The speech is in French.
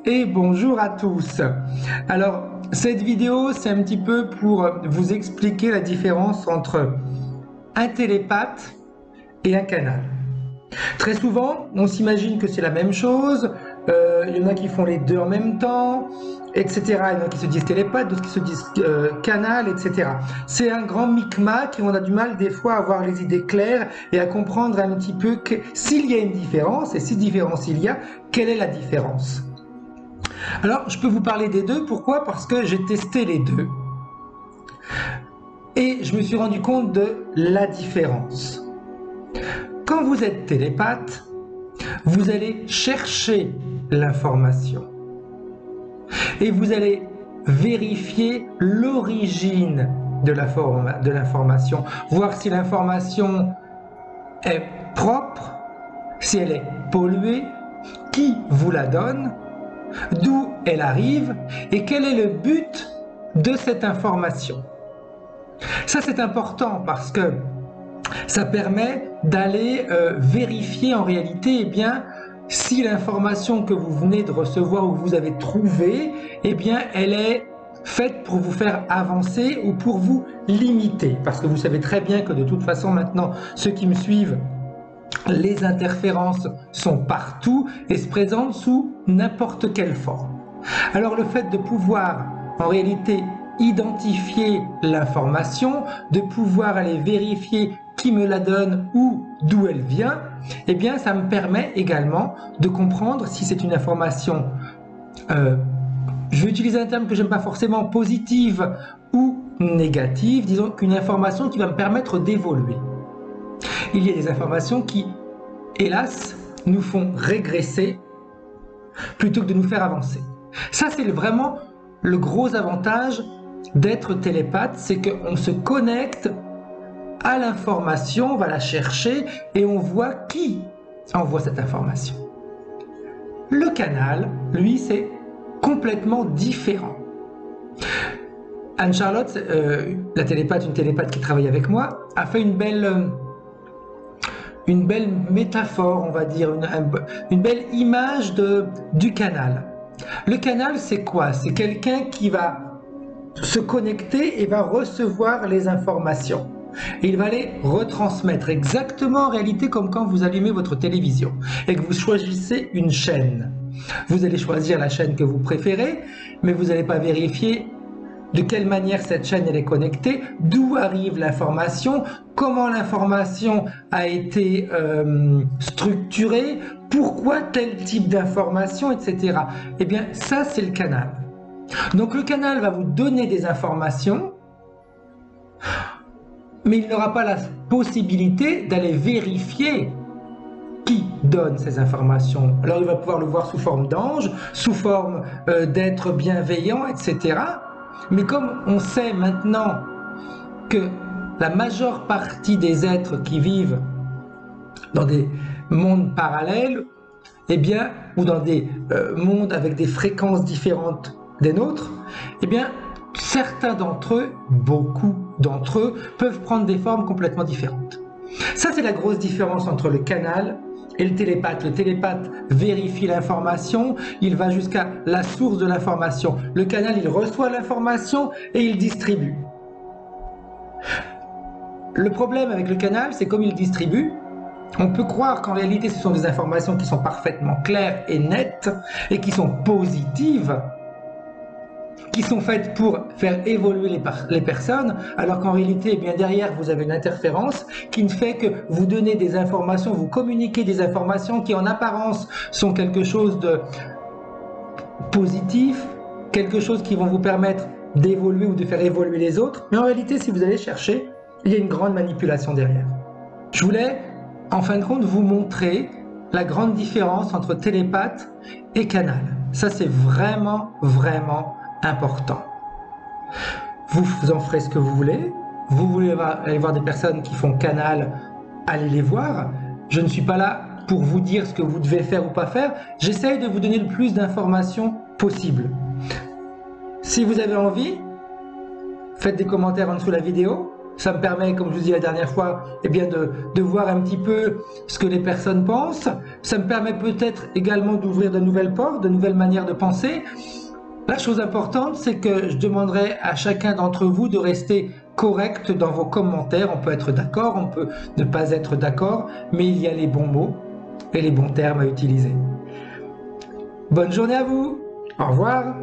et bonjour à tous. Alors, cette vidéo, c'est un petit peu pour vous expliquer la différence entre un télépathe et un canal. Très souvent, on s'imagine que c'est la même chose, il y en a qui font les deux en même temps, etc. Il y en a qui se disent télépathe, d'autres qui se disent canal, etc. C'est un grand micmac et on a du mal des fois à avoir les idées claires et à comprendre un petit peu que s'il y a une différence, et si différence il y a, quelle est la différence? Alors, je peux vous parler des deux, pourquoi? Parce que j'ai testé les deux et je me suis rendu compte de la différence. Quand vous êtes télépathe, vous allez chercher l'information et vous allez vérifier l'origine de l'information, voir si l'information est propre, si elle est polluée, qui vous la donne, d'où elle arrive et quel est le but de cette information. Ça, c'est important parce que ça permet d'aller vérifier en réalité si l'information que vous venez de recevoir ou que vous avez trouvée, elle est faite pour vous faire avancer ou pour vous limiter. Parce que vous savez très bien que de toute façon maintenant, ceux qui me suivent, les interférences sont partout et se présentent sous n'importe quelle forme. Alors le fait de pouvoir en réalité identifier l'information, de pouvoir aller vérifier qui me la donne ou d'où elle vient, ça me permet également de comprendre si c'est une information, je vais utiliser un terme que j'aime pas forcément, positive ou négative, disons qu'une information qui va me permettre d'évoluer. Il y a des informations qui, hélas, nous font régresser plutôt que de nous faire avancer. Ça, c'est vraiment le gros avantage d'être télépathe, c'est qu'on se connecte à l'information, on va la chercher et on voit qui envoie cette information. Le canal, lui, c'est complètement différent. Anne-Charlotte, la télépathe, une télépathe qui travaille avec moi, a fait une belle métaphore, on va dire, une belle image du canal. Le canal, c'est quoi? C'est quelqu'un qui va se connecter et va recevoir les informations. Et il va les retransmettre exactement en réalité comme quand vous allumez votre télévision et que vous choisissez une chaîne. Vous allez choisir la chaîne que vous préférez, mais vous n'allez pas vérifier de quelle manière cette chaîne elle est connectée, d'où arrive l'information, comment l'information a été structurée, pourquoi tel type d'information, etc. Ça, c'est le canal. Donc le canal va vous donner des informations, mais il n'aura pas la possibilité d'aller vérifier qui donne ces informations. Alors il va pouvoir le voir sous forme d'ange, sous forme d'être bienveillant, etc. Mais comme on sait maintenant que la majeure partie des êtres qui vivent dans des mondes parallèles, ou dans des mondes avec des fréquences différentes des nôtres, certains d'entre eux, beaucoup d'entre eux, peuvent prendre des formes complètement différentes. Ça, c'est la grosse différence entre le canal et le télépathe. Le télépathe vérifie l'information, il va jusqu'à la source de l'information. Le canal, il reçoit l'information et il distribue. Le problème avec le canal, c'est comme il distribue, on peut croire qu'en réalité, ce sont des informations qui sont parfaitement claires et nettes et qui sont positives, qui sont faites pour faire évoluer les personnes, alors qu'en réalité, derrière, vous avez une interférence qui ne fait que vous donner des informations, vous communiquer des informations qui en apparence sont quelque chose de positif, quelque chose qui vont vous permettre d'évoluer ou de faire évoluer les autres, mais en réalité, si vous allez chercher, il y a une grande manipulation derrière. Je voulais, en fin de compte, vous montrer la grande différence entre télépathe et canal. Ça, c'est vraiment, vraiment important. Vous en ferez ce que vous voulez. Vous voulez aller voir des personnes qui font canal, allez les voir. Je ne suis pas là pour vous dire ce que vous devez faire ou pas faire. J'essaye de vous donner le plus d'informations possible. Si vous avez envie, faites des commentaires en dessous de la vidéo. Ça me permet, comme je vous dis la dernière fois, eh bien de voir un petit peu ce que les personnes pensent. Ça me permet peut-être également d'ouvrir de nouvelles portes, de nouvelles manières de penser. La chose importante, c'est que je demanderai à chacun d'entre vous de rester correct dans vos commentaires. On peut être d'accord, on peut ne pas être d'accord, mais il y a les bons mots et les bons termes à utiliser. Bonne journée à vous. Au revoir.